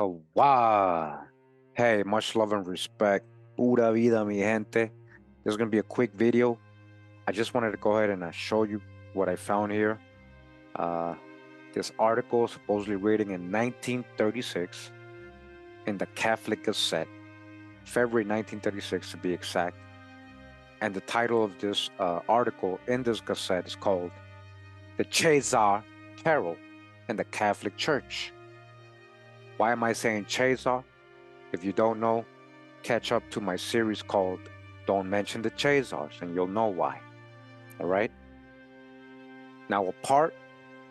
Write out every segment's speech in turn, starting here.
Oh, wow. Hey, much love and respect. Pura vida, mi gente. This is going to be a quick video. I just wanted to go ahead and show you what I found here. Uh, this article supposedly reading in 1936 in the Catholic Gazette, February 1936 to be exact. And the title of this article in this Gazette is called The Chazar, Peril in the Catholic Church. Why am I saying Chazar? If you don't know, catch up to my series called Don't Mention the Chazars and you'll know why. All right? Now, apart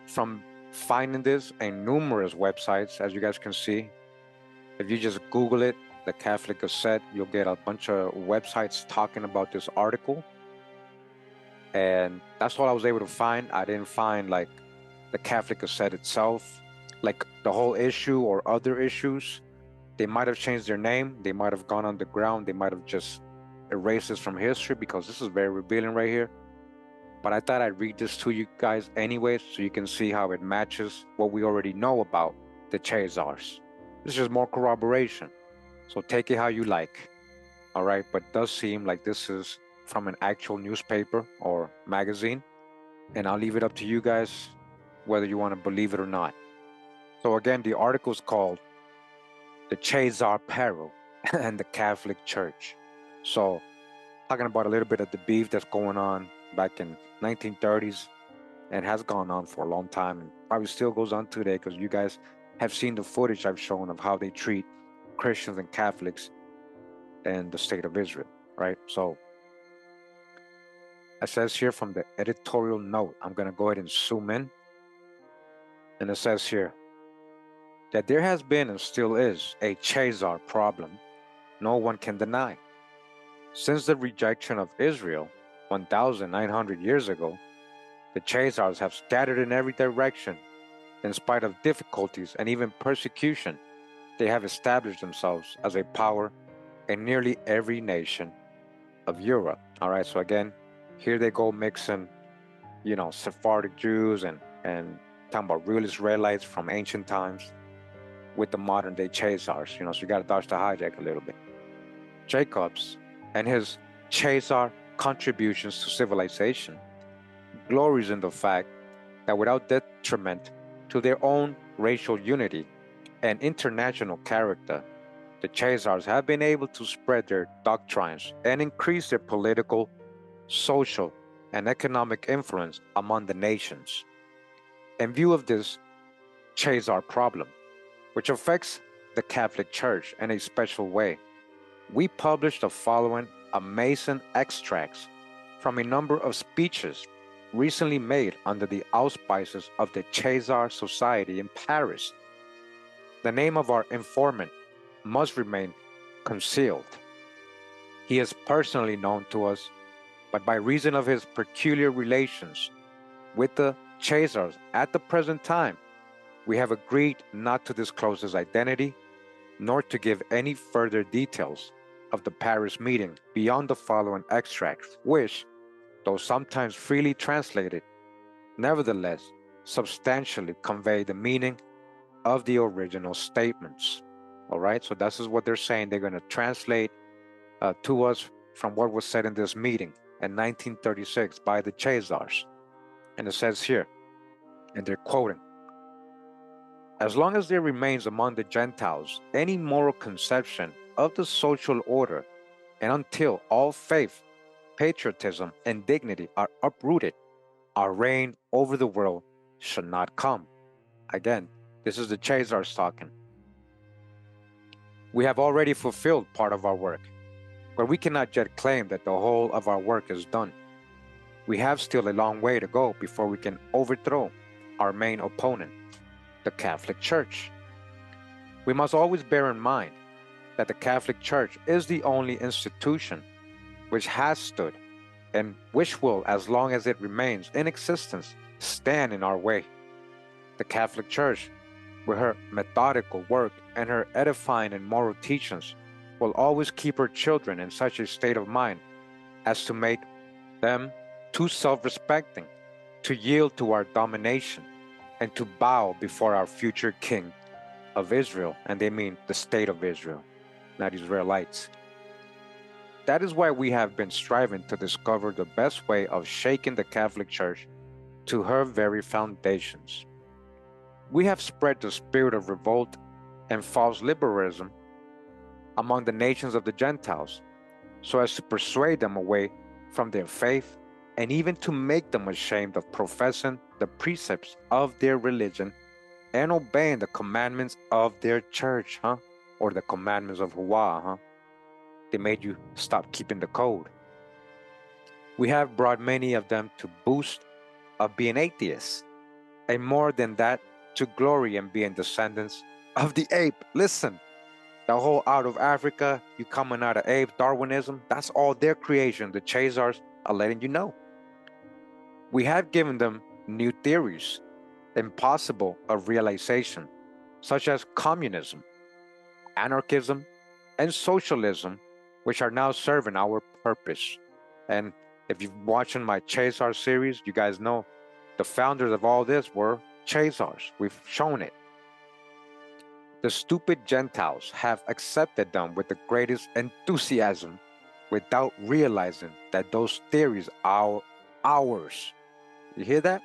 from finding this in numerous websites, as you guys can see, if you just Google it, the Catholic Gazette, you'll get a bunch of websites talking about this article. And that's all I was able to find. I didn't find like the Catholic Gazette itself, like the whole issue or other issues. They might have changed their name. They might have gone underground. They might have just erased this from history because this is very revealing right here. But I thought I'd read this to you guys anyways so you can see how it matches what we already know about the Chazars. This is just more corroboration. So take it how you like. All right, but it does seem like this is from an actual newspaper or magazine. And I'll leave it up to you guys whether you want to believe it or not. So again, the article is called The Chazar Peril and the Catholic Church. So talking about a little bit of the beef that's going on back in 1930s and has gone on for a long time and probably still goes on today because you guys have seen the footage I've shown of how they treat Christians and Catholics in the state of Israel, right? So it says here from the editorial note, I'm going to go ahead and zoom in. And it says here that there has been and still is a Chazar problem no one can deny. Since the rejection of Israel 1,900 years ago, the Chazars have scattered in every direction. In spite of difficulties and even persecution, they have established themselves as a power in nearly every nation of Europe. All right, so again, here they go mixing, Sephardic Jews and talking about real Israelites from ancient times with the modern day Chazars, so you got to dodge the hijack a little bit. Jacobs and his Chazar contributions to civilization glories in the fact that without detriment to their own racial unity and international character, the Chazars have been able to spread their doctrines and increase their political, social, and economic influence among the nations. In view of this Chazar problem, which affects the Catholic Church in a special way, we published the following amazing extracts from a number of speeches recently made under the auspices of the Chazar Society in Paris. The name of our informant must remain concealed. He is personally known to us, but by reason of his peculiar relations with the Chazars at the present time, we have agreed not to disclose his identity, nor to give any further details of the Paris meeting beyond the following extracts, which, though sometimes freely translated, nevertheless substantially convey the meaning of the original statements. All right, so this is what they're saying. They're going to translate to us from what was said in this meeting in 1936 by the Chazars. And it says here, and they're quoting, as long as there remains among the Gentiles any moral conception of the social order, and until all faith, patriotism, and dignity are uprooted, our reign over the world should not come. Again, this is the Chazars talking. We have already fulfilled part of our work, but we cannot yet claim that the whole of our work is done. We have still a long way to go before we can overthrow our main opponent, the Catholic Church. We must always bear in mind that the Catholic Church is the only institution which has stood and which will, as long as it remains in existence, stand in our way. The Catholic Church, with her methodical work and her edifying and moral teachings, will always keep her children in such a state of mind as to make them too self-respecting to yield to our domination and to bow before our future King of Israel, and they mean the state of Israel, not Israelites. That is why we have been striving to discover the best way of shaking the Catholic Church to her very foundations. We have spread the spirit of revolt and false liberalism among the nations of the Gentiles, so as to persuade them away from their faith and even to make them ashamed of professing the precepts of their religion and obeying the commandments of their church, or the commandments of Hua, They made you stop keeping the code. We have brought many of them to boast of being atheists, and more than that, to glory in being descendants of the ape. Listen, the whole out of Africa, you coming out of ape, Darwinism, that's all their creation. The Chazars are letting you know. We have given them new theories, impossible of realization, such as communism, anarchism, and socialism, which are now serving our purpose. And if you've watching my Chazar series, you guys know the founders of all this were Chazars. We've shown it. The stupid Gentiles have accepted them with the greatest enthusiasm without realizing that those theories are ours. You hear that?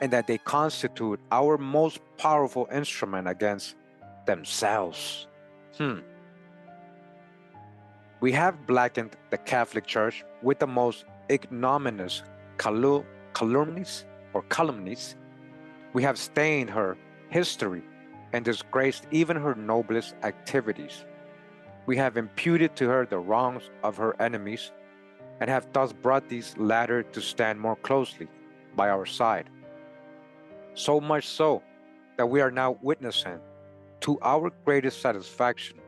And that they constitute our most powerful instrument against themselves. We have blackened the Catholic Church with the most ignominious calumnies. We have stained her history and disgraced even her noblest activities. We have imputed to her the wrongs of her enemies and have thus brought these latter to stand more closely by our side. So much so that we are now witnessing, to our greatest satisfaction,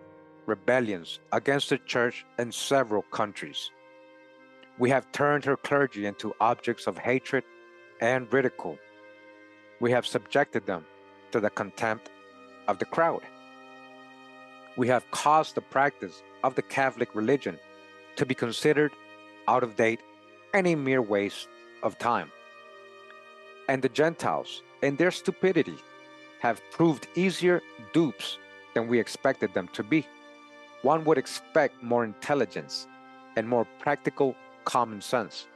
rebellions against the church in several countries. We have turned her clergy into objects of hatred and ridicule. We have subjected them to the contempt of the crowd. We have caused the practice of the Catholic religion to be considered out of date and a mere waste of time. And the Gentiles, in their stupidity, have proved easier dupes than we expected them to be. One would expect more intelligence and more practical common sense,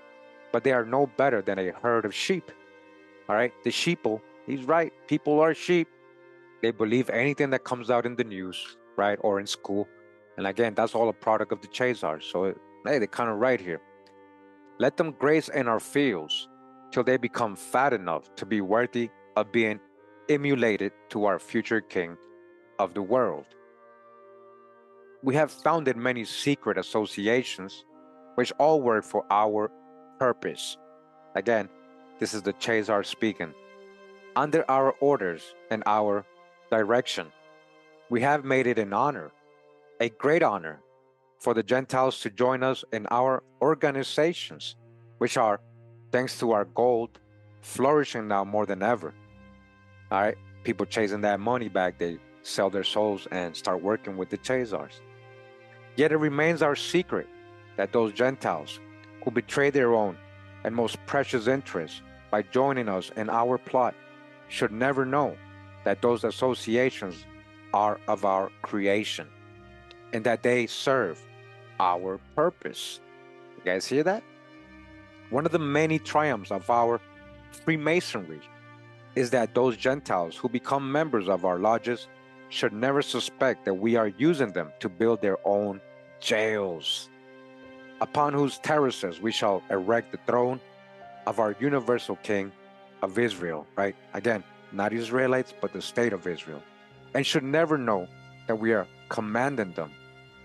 but they are no better than a herd of sheep. All right, the sheeple, he's right, people are sheep. They believe anything that comes out in the news, right, or in school. And again, that's all a product of the Chazars. So, hey, they're kind of right here. Let them graze in our fields till they become fat enough to be worthy of being emulated to our future king of the world. We have founded many secret associations which all work for our purpose. Again, this is the Chazar speaking. Under our orders and our direction, we have made it an honor, a great honor, for the Gentiles to join us in our organizations, which are, thanks to our gold, flourishing now more than ever. All right, people chasing that money back, they sell their souls and start working with the Chazars. Yet it remains our secret that those Gentiles who betray their own and most precious interests by joining us in our plot should never know that those associations are of our creation and that they serve our purpose. You guys hear that? One of the many triumphs of our Freemasonry is that those Gentiles who become members of our lodges should never suspect that we are using them to build their own jails, upon whose terraces we shall erect the throne of our universal King of Israel, right? Again, not Israelites, but the state of Israel, and should never know that we are commanding them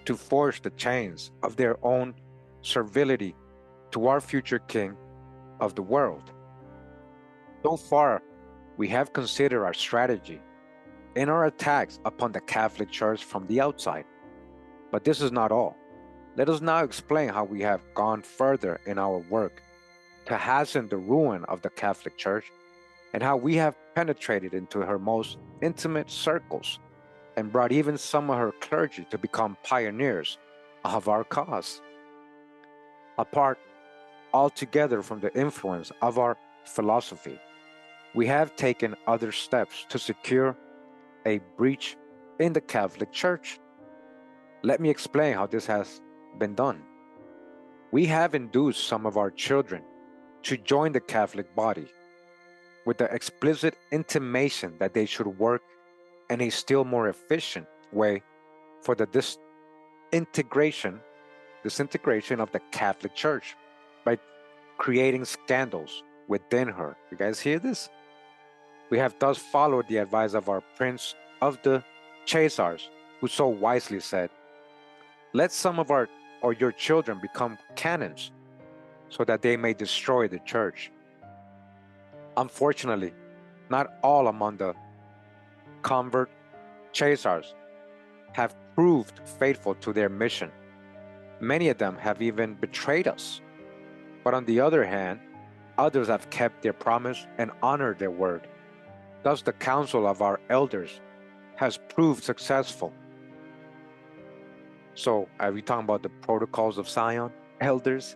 to forge the chains of their own servility to our future King of the world. So far, we have considered our strategy in our attacks upon the Catholic Church from the outside. But this is not all. Let us now explain how we have gone further in our work to hasten the ruin of the Catholic Church and how we have penetrated into her most intimate circles and brought even some of her clergy to become pioneers of our cause. Apart altogether from the influence of our philosophy, we have taken other steps to secure a breach in the Catholic Church. Let me explain how this has been done. We have induced some of our children to join the Catholic body with the explicit intimation that they should work in a still more efficient way for the disintegration of the Catholic Church by creating scandals within her. You guys hear this? We have thus followed the advice of our Prince of the Chazars, who so wisely said, "Let some of our or your children become canons, so that they may destroy the church." Unfortunately, not all among the convert Chazars have proved faithful to their mission. Many of them have even betrayed us. But on the other hand, others have kept their promise and honored their word. Thus, the council of our elders has proved successful. So, are we talking about the protocols of Zion, elders?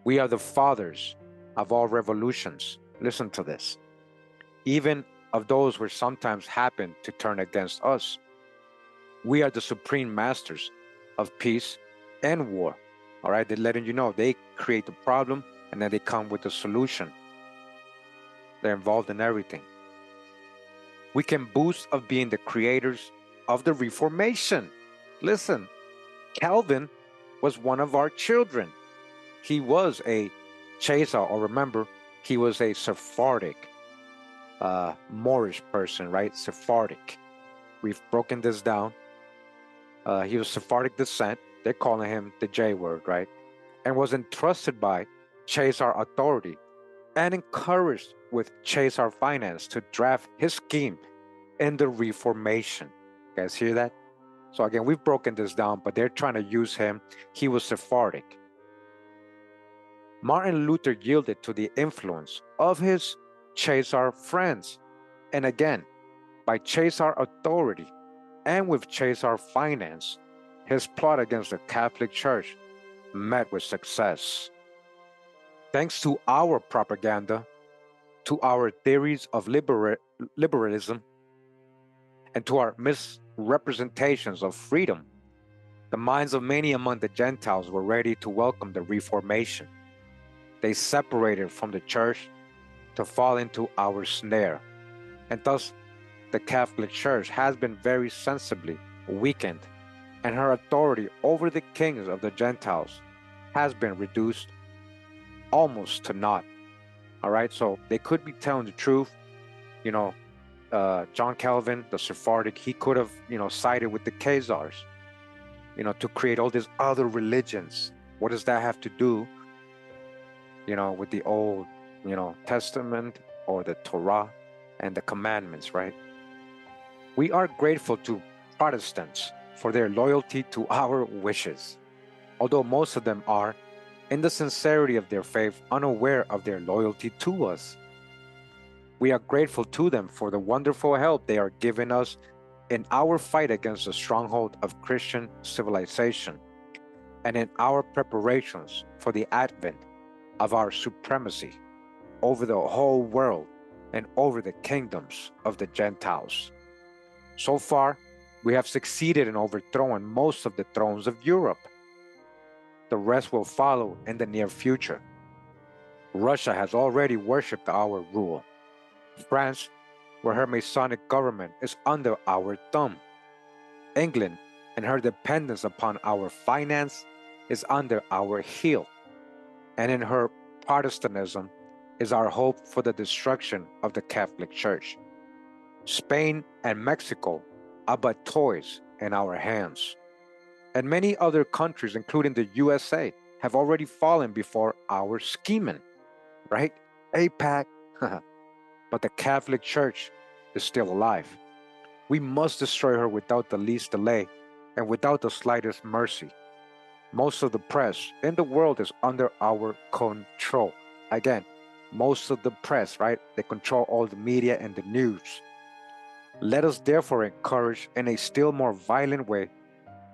We are the fathers of all revolutions. Listen to this. Even of those which sometimes happen to turn against us. We are the supreme masters of peace and war. All right, they're letting you know they create the problem and then they come with the solution. They're involved in everything. We can boast of being the creators of the Reformation. Listen, Calvin was one of our children. He was a Chazar, or remember, he was a Sephardic, Moorish person, right? Sephardic. We've broken this down. He was Sephardic descent. They're calling him the J word, right? And was entrusted by Chazar authority and encouraged with Chazar finance to draft his scheme in the Reformation. You guys hear that? So again, we've broken this down, but they're trying to use him. He was Sephardic. Martin Luther yielded to the influence of his Chazar friends. And again, by Chazar authority and with Chazar finance, his plot against the Catholic Church met with success. Thanks to our propaganda, to our theories of liberalism, and to our misrepresentations of freedom, the minds of many among the Gentiles were ready to welcome the Reformation. They separated from the church to fall into our snare, and thus the Catholic Church has been very sensibly weakened, and her authority over the kings of the Gentiles has been reduced almost to naught. All right, so they could be telling the truth. You know, John Calvin, the Sephardic, he could have, sided with the Chazars, to create all these other religions. What does that have to do, with the Old, Testament or the Torah and the commandments, right? We are grateful to Protestants for their loyalty to our wishes, although most of them are, in the sincerity of their faith, unaware of their loyalty to us. We are grateful to them for the wonderful help they are giving us in our fight against the stronghold of Christian civilization and in our preparations for the advent of our supremacy over the whole world and over the kingdoms of the Gentiles. So far, we have succeeded in overthrowing most of the thrones of Europe. The rest will follow in the near future. Russia has already worshipped our rule. France, where her Masonic government is under our thumb. England and her dependence upon our finance is under our heel. And in her Protestantism is our hope for the destruction of the Catholic Church. Spain and Mexico are but toys in our hands. And many other countries, including the USA, have already fallen before our scheming, right? APAC. But the Catholic Church is still alive. We must destroy her without the least delay and without the slightest mercy. Most of the press in the world is under our control. Again, most of the press, right? They control all the media and the news. Let us therefore encourage in a still more violent way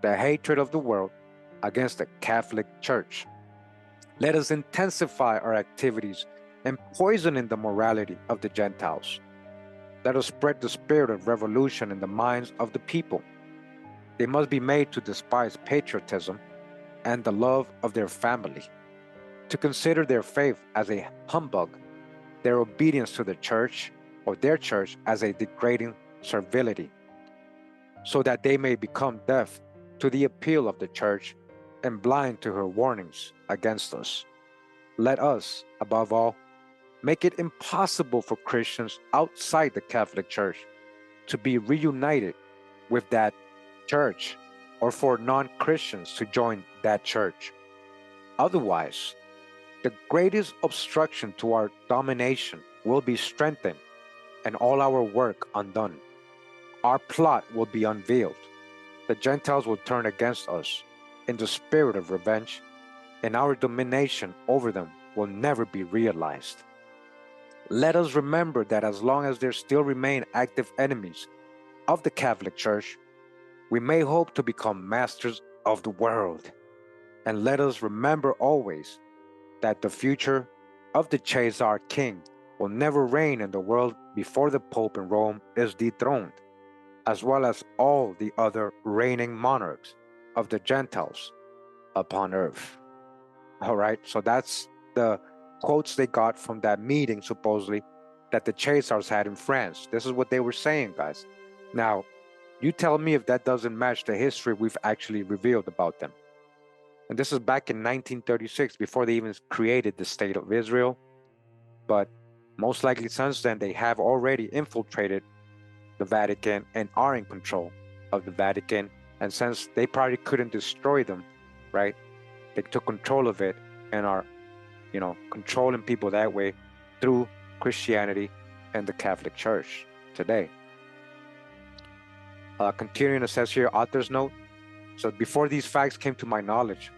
the hatred of the world against the Catholic Church. Let us intensify our activities in poisoning the morality of the Gentiles. Let us spread the spirit of revolution in the minds of the people. They must be made to despise patriotism and the love of their family, to consider their faith as a humbug, their obedience to the church or their church as a degrading servility, so that they may become deaf to the appeal of the church and blind to her warnings against us. Let us, above all, make it impossible for Christians outside the Catholic Church to be reunited with that church or for non Christians to join that church. Otherwise, the greatest obstruction to our domination will be strengthened and all our work undone. Our plot will be unveiled. The Gentiles will turn against us in the spirit of revenge, and our domination over them will never be realized. Let us remember that as long as there still remain active enemies of the Catholic Church, we may hope to become masters of the world. And let us remember always that the future of the Chazar king will never reign in the world before the Pope in Rome is dethroned, as well as all the other reigning monarchs of the Gentiles upon earth. All right, so that's the quotes they got from that meeting, supposedly, that the Chazars had in France. This is what they were saying, guys. Now, you tell me if that doesn't match the history we've actually revealed about them. And this is back in 1936, before they even created the State of Israel. But most likely since then, they have already infiltrated the Vatican and are in control of the Vatican. And since they probably couldn't destroy them, right, they took control of it and are, controlling people that way through Christianity and the Catholic Church today. Continuing, it says here, author's note. So before these facts came to my knowledge,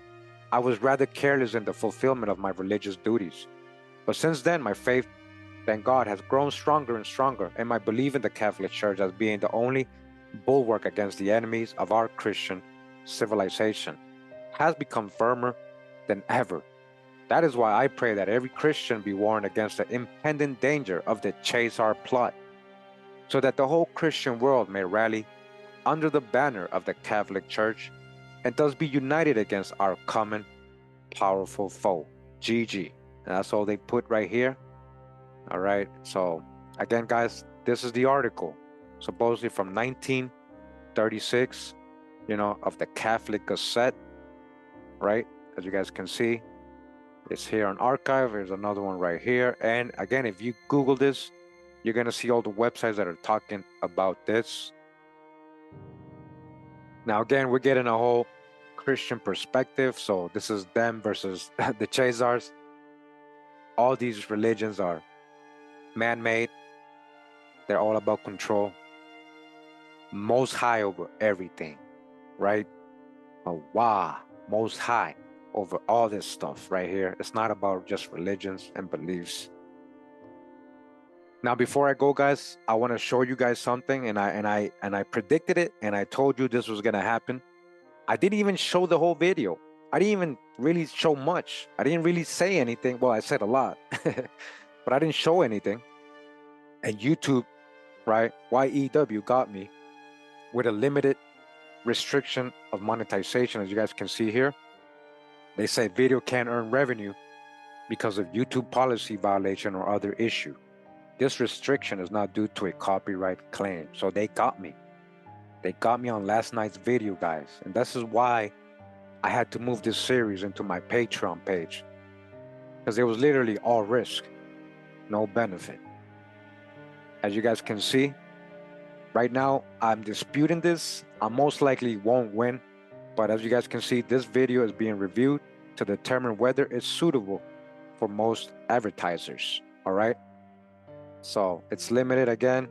I was rather careless in the fulfillment of my religious duties. But since then, my faith, thank God, has grown stronger and stronger, and my belief in the Catholic Church as being the only bulwark against the enemies of our Christian civilization has become firmer than ever. That is why I pray that every Christian be warned against the impending danger of the Chazar plot, so that the whole Christian world may rally under the banner of the Catholic Church and thus be united against our common powerful foe, GG. And that's all they put right here. All right, so again, guys, this is the article, supposedly from 1936, of the Catholic Gazette, right? As you guys can see, it's here on archive. There's another one right here. And again, if you Google this, you're going to see all the websites that are talking about this. Now, again, we're getting a whole Christian perspective. So this is them versus the Chazars. All these religions are man-made. They're all about control. Most high over everything, right? Wow, most high over all this stuff right here. It's not about just religions and beliefs. Now, before I go, guys, I want to show you guys something, and I predicted it, and I told you this was gonna happen. I didn't even show the whole video. I didn't even really show much. I didn't really say anything. Well, I said a lot, but I didn't show anything. And YouTube, right? YEW got me with a limited restriction of monetization, as you guys can see here. They say video can't earn revenue because of YouTube policy violation or other issue. This restriction is not due to a copyright claim. So they got me. They got me on last night's video, guys. And this is why I had to move this series into my Patreon page. Because it was literally all risk, no benefit. As you guys can see, Right now, I'm disputing this. I most likely won't win, but as you guys can see, this video is being reviewed to determine whether it's suitable for most advertisers. All right. So it's limited again.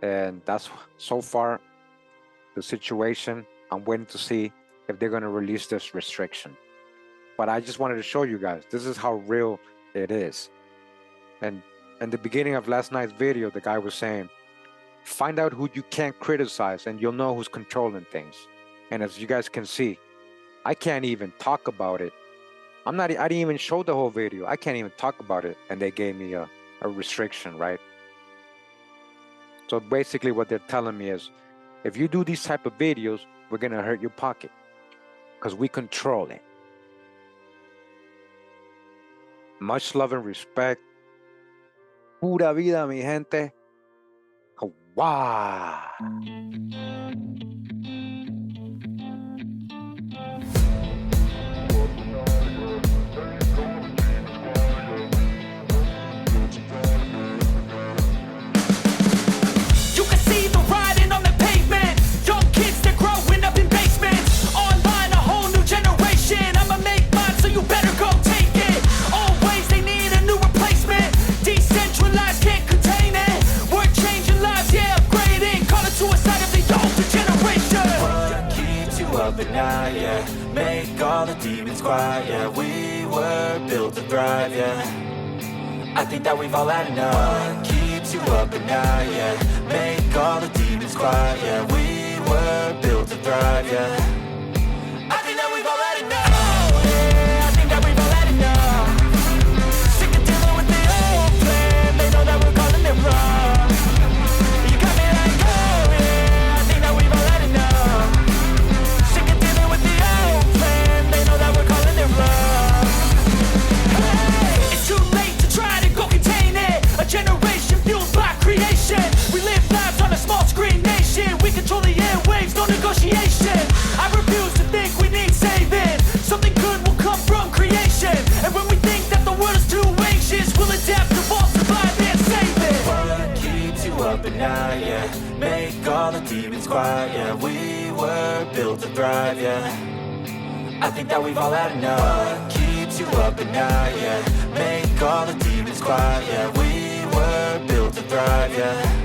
And that's so far the situation. I'm waiting to see if they're going to release this restriction. But I just wanted to show you guys, this is how real it is. And in the beginning of last night's video, the guy was saying, find out who you can't criticize and you'll know who's controlling things. And as you guys can see, I can't even talk about it. I didn't even show the whole video. I can't even talk about it. And they gave me a restriction, right? So basically what they're telling me is, if you do these type of videos, we're going to hurt your pocket because we control it. Much love and respect. Pura vida, mi gente. Wow. Yeah, make all the demons quiet. Yeah, we were built to thrive. Yeah, I think that we've all had enough. What keeps you up at night? Yeah, make all the demons quiet. Yeah, we were built to thrive. Yeah, I think that we've all had enough. Oh, yeah, I think that we've all had enough. Sick of dealing with the old plan. They know that we're calling it wrong. You got me like, oh yeah, I think that we've all had enough. It's too late to try to go contain it. A generation fueled by creation. We live lives on a small screen nation. We control the airwaves, no negotiation. I refuse to think we need saving. Something good will come from creation. And when we think that the world is too anxious, we'll adapt, evolve, survive, and save it. What keeps you up at night? Yeah, make all the demons quiet. Yeah, we were built to thrive. Yeah, I think that we've all had enough. What keeps you up at night? Yeah, make all the demons quiet. Yeah, we were built to thrive. Yeah.